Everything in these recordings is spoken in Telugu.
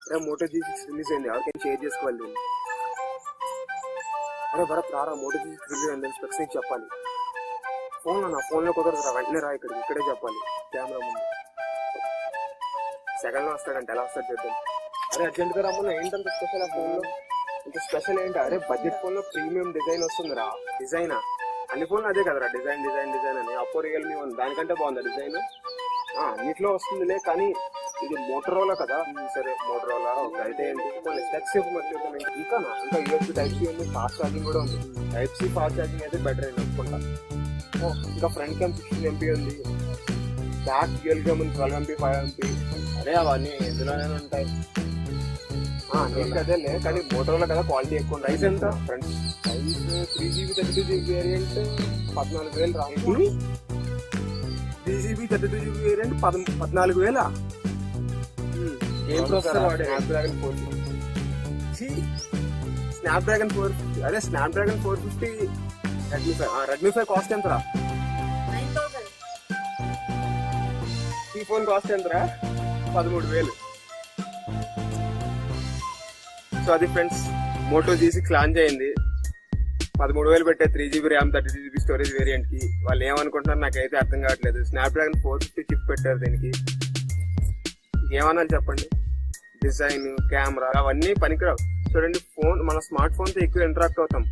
అరే మోటో G6 రిలీజ్ అయింది, ఎవరికైనా షేర్ చేసుకోవాలి దీన్ని. అరే భరత్ రారా, మోటో G6 రిలీజ్ అయింది స్పెక్స్ నీకు చెప్పాలి. నా ఫోన్లో కుదరదురా, వెంటనే రా ఇక్కడికి, ఇక్కడే చెప్పాలి కెమెరా ముందు. సెకండ్లో వస్తాడంటే ఎలా వస్తాడు చూద్దాం. అరే అర్జెంట్గా రమ్మన్నా, ఏంటంత స్పెషల్ ఆ ఫోన్లో? ఇంత స్పెషల్ ఏంటి? అరే బడ్జెట్ ఫోన్లో ప్రీమియం డిజైన్ వస్తుందిరా. డిజైనా? అన్ని ఫోన్లు అదే కదరా, డిజైన్ డిజైన్ డిజైన్ అని. అప్పో రియల్మీ 1 దానికంటే బాగుందా డిజైన్? అన్నిట్లో వస్తుందిలే, కానీ ఇది మోటరోలా కదా. సరే మోటరోలా అయితే ఏంటి, కొన్ని స్పెక్స్ ఇంకా USB Type-C ఉంది, ఫాస్ట్ ఛార్జింగ్ కూడా ఉంది. Type-C ఫాస్ట్ ఛార్జింగ్ అయితే బెటర్ అయింది అనుకుంటా. ఇంకా ఫ్రంట్ క్యామ్ 16 MP ఉంది, బ్యాక్ డ్యూయల్ క్యామ్ ఉంది 12 MP 5 MP. అరే అవన్నీ ఎందులోనే ఉంటాయి, నీకు అదేలే, కానీ మోటరోలా కదా క్వాలిటీ ఎక్కువ. ప్రైస్ ఎంత? Front price 3GB 32GB variant 14,000 రా. 3GB 32GB variant 14,000. ఏం ప్రాసెసర్ వాడే? స్నాప్డ్రాగన్ 450. అదే స్నాప్డ్రాగన్ 450 రెడ్మీ 5 కాస్ట్ ఎంతరా? 9,000. ఈ ఫోన్ కాస్ట్ ఎంతరా? 13,000. సో అది ఫ్రెండ్స్, మోటో G6 లాంచ్ అయింది. 13,000 పెట్టే 3GB RAM 32GB storage variant కి. వాళ్ళు ఏమనుకుంటున్నారు నాకైతే అర్థం కావట్లేదు. స్నాప్డ్రాగన్ 450 చిప్ పెట్టారు దీనికి. ఏమన్నా చెప్పండి, డిజైన్ కెమెరా అవన్నీ పనికిరావు. చూడండి, ఫోన్ మన స్మార్ట్ ఫోన్ తో ఎక్కువ ఇంటరాక్ట్ అవుతాం.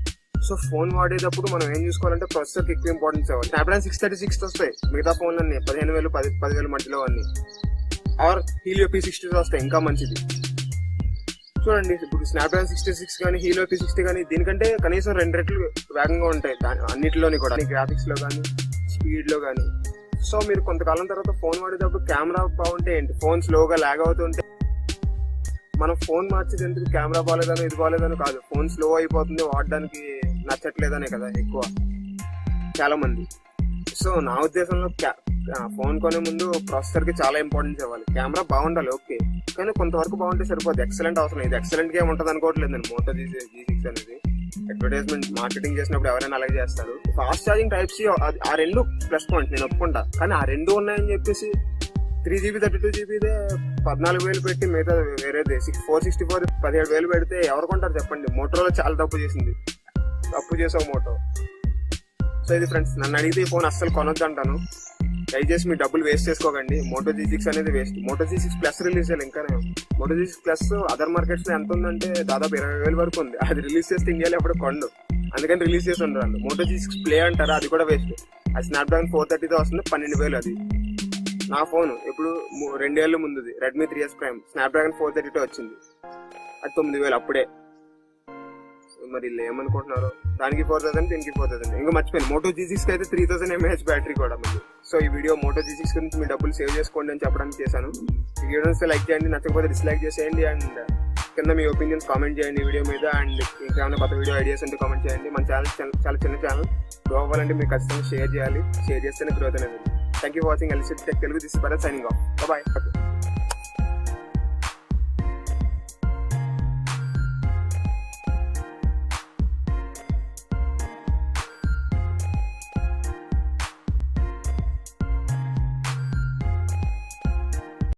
సో ఫోన్ వాడేటప్పుడు మనం ఏం చూసుకోవాలంటే ప్రాసెసర్ ఎక్కువ ఇంపార్టెన్స్ ఇవ్వాలి. స్నాప్డ్రాగన్ 636 వస్తాయి, మిగతా ఫోన్లు అన్ని 15,000 10,000 మధ్యలో అన్ని. ఆర్ హీలియో P60 వస్తాయి, ఇంకా మంచిది. చూడండి, ఇప్పుడు స్నాప్డ్రాగన్ 66 కానీ హీలియో P60 కానీ దీనికంటే కనీసం 2 రెట్లు వేగంగా ఉంటాయి అన్నిటిలోని కూడా, గ్రాఫిక్స్ లో కానీ స్పీడ్ లో కానీ. సో మీరు కొంతకాలం తర్వాత ఫోన్ వాడేటప్పుడు కెమెరా బాగుంటే ఏంటి, ఫోన్ స్లోగా లాగ్ అవుతుంటే మనం ఫోన్ మార్చేది ఎందుకు? కెమెరా బాగాలేదని ఇది బాగాలేదని కాదు, ఫోన్ స్లో అయిపోతుంది, వాడడానికి నచ్చట్లేదనే కదా ఎక్కువ చాలా మంది. సో నా ఉద్దేశంలో ఫోన్ కొనే ముందు ప్రాసెసర్ కి చాలా ఇంపార్టెన్స్ ఇవ్వాలి. కెమెరా బాగుండాలి ఓకే, కానీ కొంతవరకు బాగుంటే సరిపోదు. ఎక్సలెంట్ అవసరం. ఇది ఎక్సలెంట్ గా ఏముంటది అనుకోవట్లేదు నేను. మోటో G6 అనేది అడ్వర్టైజ్మెంట్ మార్కెటింగ్ చేసినప్పుడు ఎవరైనా అలాగే చేస్తారు. ఫాస్ట్ ఛార్జింగ్ Type-C ఆ రెండు ప్లస్ పాయింట్ నేను ఒప్పుకుంటా, కానీ ఆ రెండు ఉన్నాయని చెప్పేసి 3GB 32GB 14,000 పెట్టి మిగతా వేరేది 464 17,000 పెడితే ఎవరు కొంటారు చెప్పండి? మోటోలో చాలా తప్పు చేసింది, తప్పు చేసావు మోటో. సో ఇది ఫ్రెండ్స్, నన్ను అడిగితే ఈ ఫోన్ అస్సలు కొనొద్దు అంటాను. దయచేసి మీ డబ్బులు వేస్ట్ చేసుకోకండి. మోటో G6 అనేది waste. Moto G6 plus release చేయాలి. ఇంకా Moto G6 plus other markets లో ఎంత ఉందంటే దాదాపు 20,000 వరకు ఉంది. అది రిలీజ్ చేస్తే ఇండియాలో ఎప్పుడు కొండు, అందుకని రిలీజ్ చేసి ఉండరు. మోటో G6 ప్లే అంటారా, అది కూడా వేస్ట్. అది స్నాప్డ్రాగన్ 430తో వస్తుంది, 12,000 అది. నా ఫోన్ ఇప్పుడు 2 ఏళ్ళ ముందుది రెడ్మీ 3S ప్రైమ్ స్నాప్డ్రాగన్ 430తో వచ్చింది, అది 9,000 అప్పుడే. మరి వీళ్ళు ఏమనుకుంటున్నారు, దానికి 4,000 దీనికి 4,000. ఇంకా మర్చిపోయింది, మోటో G6 కి అయితే 3,000 mAh బ్యాటరీ కూడా ఉంది. సో ఈ వీడియో మోటో G6 గురించి మీ డబ్బులు సేవ్ చేసుకోండి అని చెప్పడానికి చేశాను. ఈ వీడియోస్ లైక్ చేయండి, నచ్చకపోతే డిస్లైక్ చేసేయండి, అండ్ కింద మీ ఒపీనియన్స్ కామెంట్ చేయండి ఈ వీడియో మీద. అండ్ ఇంకేమైనా కొత్త వీడియో ఐడియాస్ ఉంటే కామెంట్ చేయండి. మన ఛానల్ చాలా చిన్న ఛానల్, గ్రో అవ్వాలంటే మీరు ఖచ్చితంగా షేర్ చేయాలి. షేర్ చేస్తేనే గ్రోత్ అనేది. Thank you for watching LC tech Telugu. This is Bharat signing off. By.